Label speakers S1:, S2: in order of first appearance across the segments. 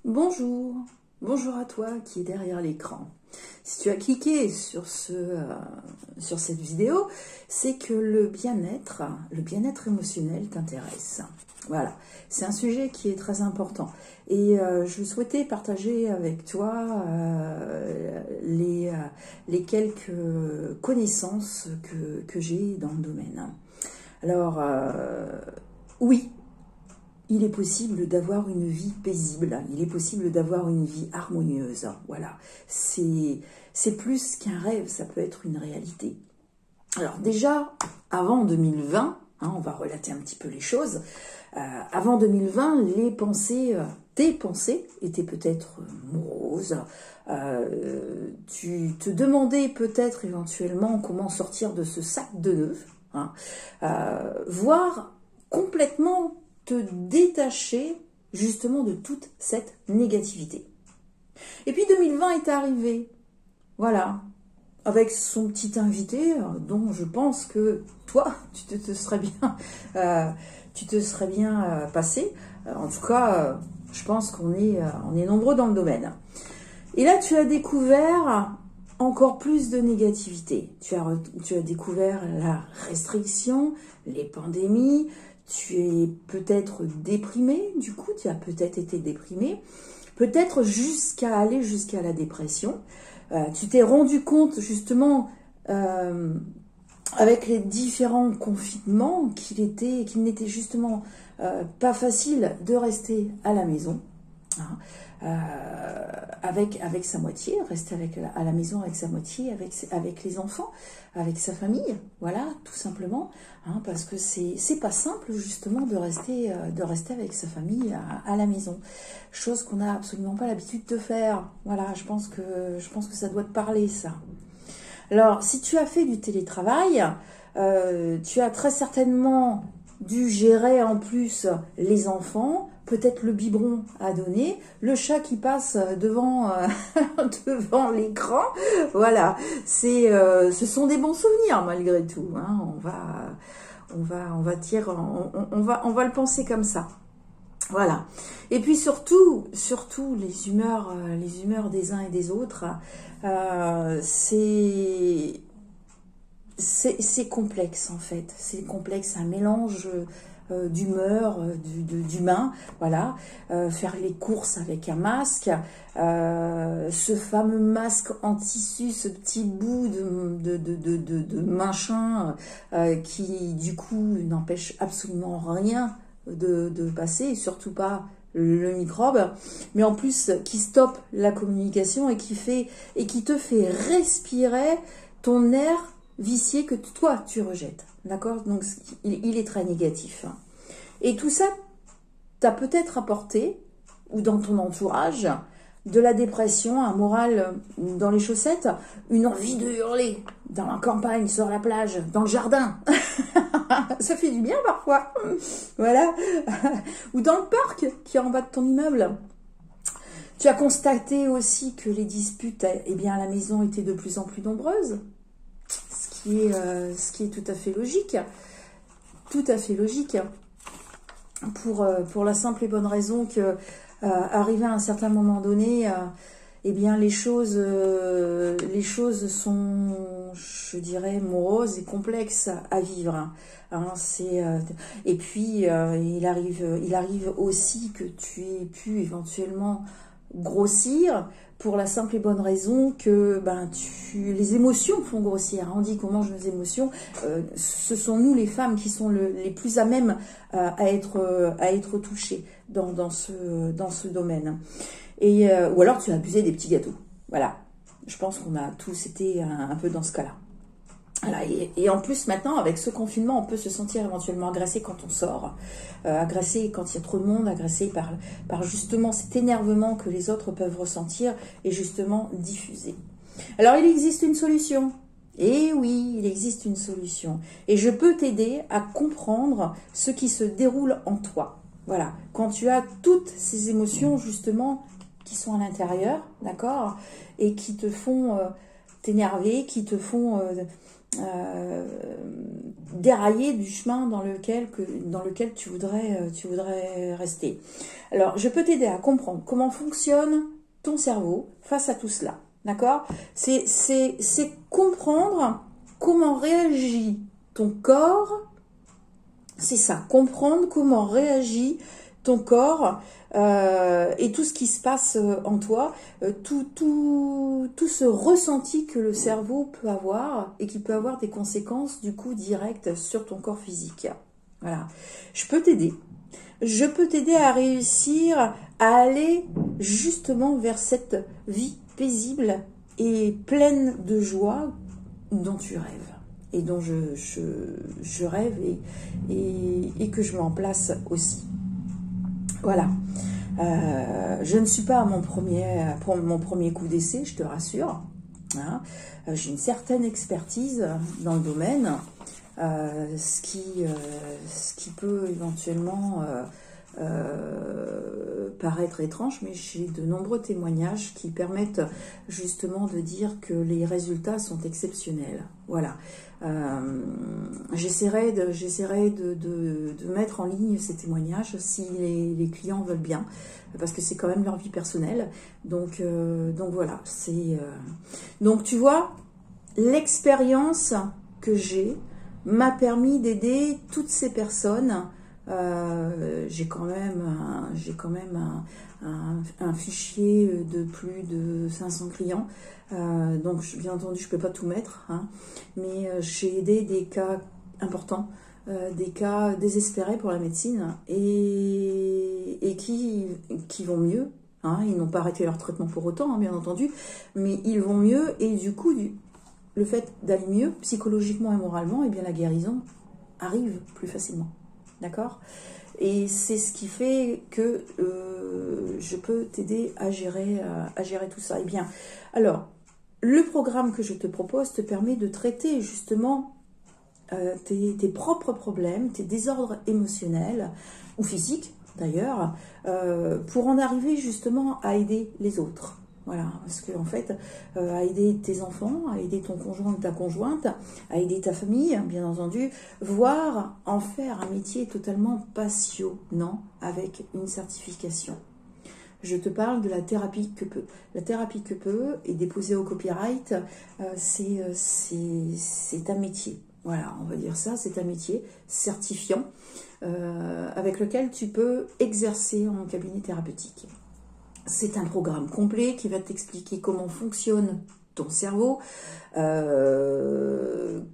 S1: Bonjour, bonjour à toi qui est derrière l'écran. Si tu as cliqué sur cette vidéo, c'est que le bien-être émotionnel t'intéresse. Voilà, c'est un sujet qui est très important. Et je souhaitais partager avec toi les quelques connaissances que j'ai dans le domaine. Alors, oui. Il est possible d'avoir une vie paisible, il est possible d'avoir une vie harmonieuse. Voilà, c'est plus qu'un rêve, ça peut être une réalité. Alors déjà, avant 2020, on va relater un petit peu les choses, avant 2020, tes pensées étaient peut-être moroses, tu te demandais peut-être éventuellement comment sortir de ce sac de nœuds, voire complètement te détacher justement de toute cette négativité. Et puis 2020 est arrivé, voilà, avec son petit invité dont je pense que toi, tu te serais bien passé. En tout cas, je pense qu'on est nombreux dans le domaine. Et là, tu as découvert encore plus de négativité. Tu as découvert la restriction, les pandémies. Tu es peut-être déprimé, du coup, tu as peut-être été déprimé, peut-être jusqu'à la dépression. Tu t'es rendu compte, justement, avec les différents confinements, qu'il n'était justement pas facile de rester à la maison, avec sa moitié, rester à la maison avec sa moitié, avec les enfants, avec sa famille, voilà, tout simplement, parce que c'est pas simple justement de rester avec sa famille à la maison, chose qu'on n'a absolument pas l'habitude de faire. Voilà, je pense que ça doit te parler, ça. Alors, si tu as fait du télétravail, tu as très certainement dû gérer en plus les enfants, peut-être le biberon à donner, le chat qui passe devant l'écran. Voilà, ce sont des bons souvenirs malgré tout. On va le penser comme ça. Voilà. Et puis surtout les humeurs des uns et des autres, c'est complexe en fait. C'est complexe, un mélange d'humeur, d'humain, voilà. Faire les courses avec un masque, ce fameux masque en tissu, ce petit bout de machin qui du coup n'empêche absolument rien de passer, et surtout pas le microbe, mais en plus qui stoppe la communication et qui te fait respirer ton air vicié que toi tu rejettes, d'accord? Donc il est très négatif. Et tout ça t'a peut-être apporté, ou dans ton entourage, de la dépression, un moral dans les chaussettes, une envie de hurler dans la campagne, sur la plage, dans le jardin. Ça fait du bien parfois. Voilà. Ou dans le parc qui est en bas de ton immeuble. Tu as constaté aussi que les disputes à la maison étaient de plus en plus nombreuses. Ce qui est tout à fait logique. Tout à fait logique. Pour la simple et bonne raison que arrivé à un certain moment donné, les choses sont, je dirais, moroses et complexes à vivre. Et puis il arrive aussi que tu aies pu éventuellement grossir, pour la simple et bonne raison que les émotions font grossir. On dit qu'on mange nos émotions. Ce sont nous les femmes qui sont les plus à même à être touchées dans ce domaine. Et ou alors tu as abusé des petits gâteaux. Voilà. Je pense qu'on a tous été un peu dans ce cas-là. Voilà, et en plus maintenant avec ce confinement on peut se sentir éventuellement agressé quand on sort, agressé quand il y a trop de monde, agressé par justement cet énervement que les autres peuvent ressentir et justement diffuser. Alors il existe une solution, et oui il existe une solution, et je peux t'aider à comprendre ce qui se déroule en toi. Voilà, quand tu as toutes ces émotions justement qui sont à l'intérieur, d'accord, et qui te font t'énerver, qui te font dérailler du chemin dans lequel tu voudrais rester. Alors, je peux t'aider à comprendre comment fonctionne ton cerveau face à tout cela. D'accord? C'est comprendre comment réagit ton corps. C'est ça, comprendre comment réagit ton corps et tout ce qui se passe en toi, tout ce ressenti que le cerveau peut avoir et qui peut avoir des conséquences du coup directes sur ton corps physique. Voilà, je peux t'aider. Je peux t'aider à réussir à aller justement vers cette vie paisible et pleine de joie dont tu rêves et dont je rêve et que je mets en place aussi. Voilà. Je ne suis pas à mon premier coup d'essai, je te rassure. Hein. J'ai une certaine expertise dans le domaine, ce qui peut éventuellement paraître étrange, mais j'ai de nombreux témoignages qui permettent justement de dire que les résultats sont exceptionnels. Voilà. J'essaierai de mettre en ligne ces témoignages si les clients veulent bien, parce que c'est quand même leur vie personnelle. Donc voilà. Donc tu vois, l'expérience que j'ai m'a permis d'aider toutes ces personnes. J'ai quand même un fichier de plus de 500 clients. Donc, bien entendu, je ne peux pas tout mettre, hein, mais j'ai aidé des cas importants, des cas désespérés pour la médecine et qui vont mieux. Hein, ils n'ont pas arrêté leur traitement pour autant, hein, bien entendu, mais ils vont mieux et du coup, le fait d'aller mieux, psychologiquement et moralement, et bien la guérison arrive plus facilement. D'accord? Et c'est ce qui fait que je peux t'aider à gérer tout ça. Eh bien, alors, le programme que je te propose te permet de traiter justement tes propres problèmes, tes désordres émotionnels ou physiques d'ailleurs, pour en arriver justement à aider les autres. Voilà, parce qu'en fait, à aider tes enfants, à aider ton conjoint ou ta conjointe, à aider ta famille, bien entendu, voire en faire un métier totalement passionnant avec une certification. Je te parle de la thérapie que peut. La thérapie que peut est déposée au copyright, c'est un métier. Voilà, on va dire ça, c'est un métier certifiant avec lequel tu peux exercer en cabinet thérapeutique. C'est un programme complet qui va t'expliquer comment fonctionne ton cerveau,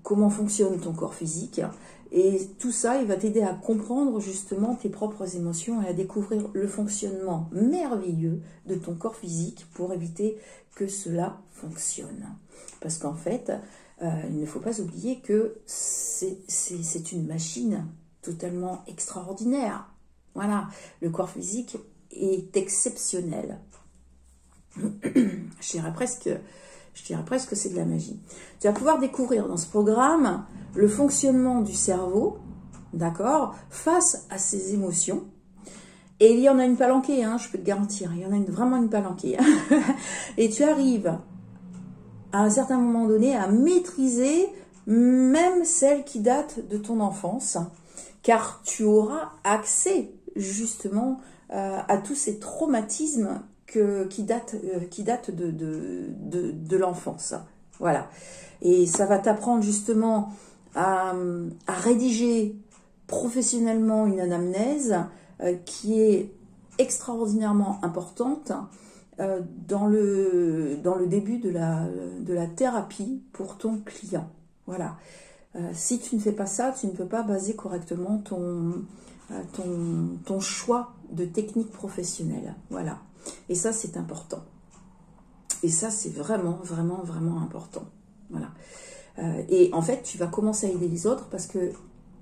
S1: comment fonctionne ton corps physique. Et tout ça, il va t'aider à comprendre justement tes propres émotions et à découvrir le fonctionnement merveilleux de ton corps physique pour éviter que cela fonctionne. Parce qu'en fait, il ne faut pas oublier que c'est une machine totalement extraordinaire. Voilà, le corps physique est exceptionnel. Je dirais presque que c'est de la magie. Tu vas pouvoir découvrir dans ce programme le fonctionnement du cerveau, d'accord, face à ses émotions. Et il y en a une palanquée, hein, je peux te garantir, il y en a vraiment une palanquée. Et tu arrives à un certain moment donné à maîtriser même celles qui datent de ton enfance, car tu auras accès justement à tous ces traumatismes qui datent de l'enfance. Voilà. Et ça va t'apprendre justement à rédiger professionnellement une anamnèse qui est extraordinairement importante dans le début de la thérapie pour ton client. Voilà. Si tu ne fais pas ça, tu ne peux pas baser correctement ton choix de technique professionnelle. Voilà. Et ça, c'est important. Et ça, c'est vraiment, vraiment, vraiment important. Voilà. Et en fait, tu vas commencer à aider les autres parce que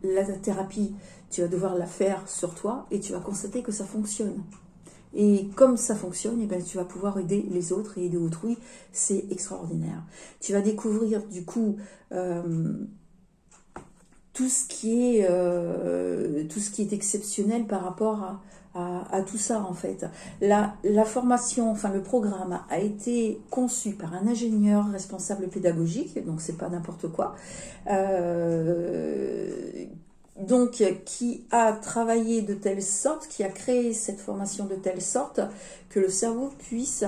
S1: la thérapie, tu vas devoir la faire sur toi et tu vas constater que ça fonctionne. Et comme ça fonctionne, eh bien, tu vas pouvoir aider les autres et aider autrui. C'est extraordinaire. Tu vas découvrir du coup tout ce qui est exceptionnel par rapport à tout ça en fait. La formation, enfin le programme a été conçu par un ingénieur responsable pédagogique, donc c'est pas n'importe quoi, donc qui a travaillé de telle sorte, qui a créé cette formation de telle sorte que le cerveau puisse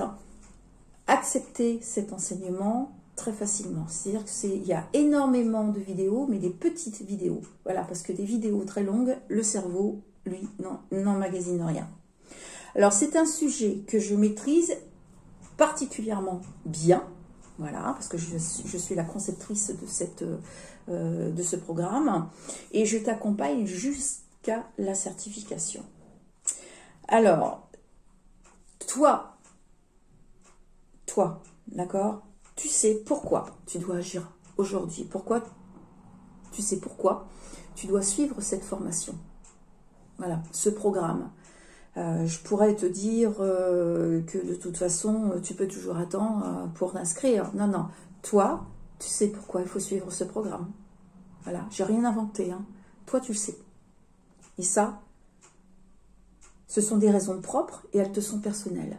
S1: accepter cet enseignement très facilement. C'est-à-dire qu'il y a énormément de vidéos, mais des petites vidéos. Voilà, parce que des vidéos très longues, le cerveau, lui, n'emmagasine rien. Alors, c'est un sujet que je maîtrise particulièrement bien, voilà, parce que je suis la conceptrice de ce programme, et je t'accompagne jusqu'à la certification. Alors, toi, d'accord, tu sais pourquoi tu dois agir aujourd'hui, tu sais pourquoi tu dois suivre cette formation, voilà, ce programme. Je pourrais te dire que de toute façon, tu peux toujours attendre pour t'inscrire. Non, non, toi, tu sais pourquoi il faut suivre ce programme. Voilà, j'ai rien inventé, hein. Toi, tu le sais. Et ça, ce sont des raisons propres et elles te sont personnelles.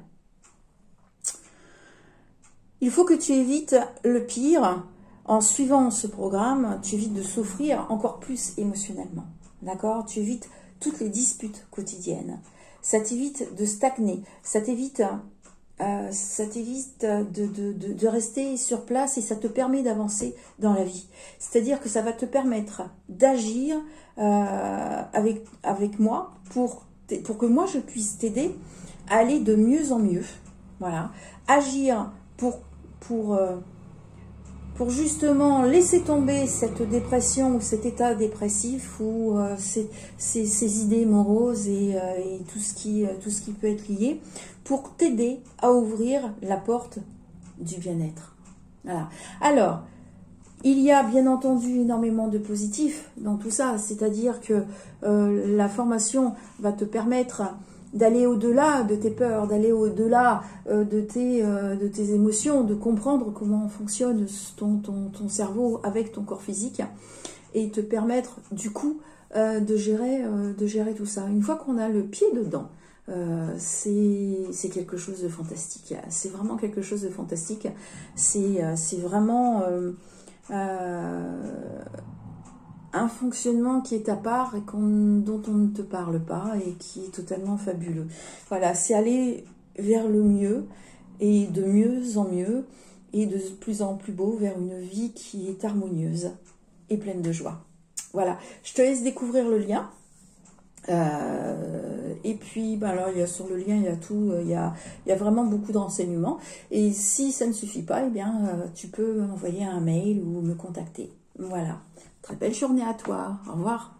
S1: Il faut que tu évites le pire. En suivant ce programme, tu évites de souffrir encore plus émotionnellement. D'accord? Tu évites toutes les disputes quotidiennes. Ça t'évite de stagner. Ça t'évite de rester sur place et ça te permet d'avancer dans la vie. C'est-à-dire que ça va te permettre d'agir avec moi pour que moi je puisse t'aider à aller de mieux en mieux. Voilà. Agir pour justement laisser tomber cette dépression ou cet état dépressif ou ces idées moroses et tout ce qui peut être lié, pour t'aider à ouvrir la porte du bien-être. Voilà. Alors, il y a bien entendu énormément de positifs dans tout ça, c'est-à-dire que la formation va te permettre d'aller au-delà de tes peurs, d'aller au-delà de tes émotions, de comprendre comment fonctionne ton cerveau avec ton corps physique et te permettre du coup de gérer tout ça. Une fois qu'on a le pied dedans, c'est quelque chose de fantastique. C'est vraiment quelque chose de fantastique. C'est vraiment un fonctionnement qui est à part et dont on ne te parle pas et qui est totalement fabuleux. Voilà, c'est aller vers le mieux et de mieux en mieux et de plus en plus beau vers une vie qui est harmonieuse et pleine de joie. Voilà, je te laisse découvrir le lien. Et puis, alors, sur le lien, il y a tout, il y a vraiment beaucoup de renseignements. Et si ça ne suffit pas, eh bien, tu peux m'envoyer un mail ou me contacter. Voilà. Très belle journée à toi. Au revoir.